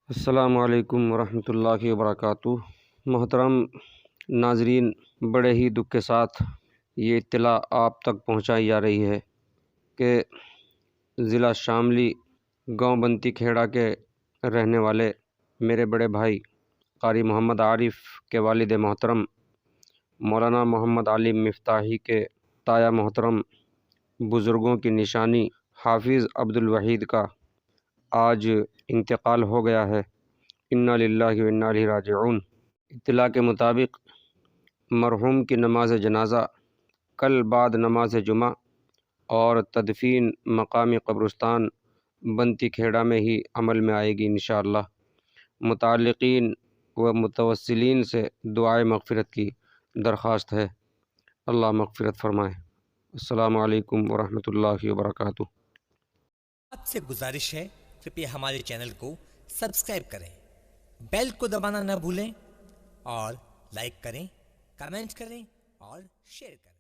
السلام علیکم ورحمۃ اللہ وبرکاتہ۔ محترم ناظرین، بڑے ہی دکھ کے ساتھ یہ اطلاع آپ تک پہنچائی جا رہی ہے کہ ضلع شاملی گاؤں بنتی کھیڑا کے رہنے والے میرے بڑے بھائی قاری محمد عارف کے والد محترم مولانا محمد علی مفتاحی کے تایا محترم بزرگوں کی نشانی حافظ عبدالوحید کا آج انتقال ہو گیا ہے۔ انا للہ و انا الیہ راجعون۔ اطلاع کے مطابق مرحوم کی نماز جنازہ کل بعد نماز جمعہ اور تدفین مقامی قبرستان بنتی کھیڑا میں ہی عمل میں آئے گی انشاءاللہ۔ متعلقین و متوسلین سے دعائے مغفرت کی درخواست ہے۔ اللہ مغفرت فرمائے۔ السلام علیکم ورحمۃ اللہ وبرکاتہ۔ آپ سے گزارش ہے کرپیا ہمارے چینل کو سبسکرائب کریں، بیل کو دبانا نہ بھولیں اور لائک کریں، کمنٹ کریں اور شیئر کریں۔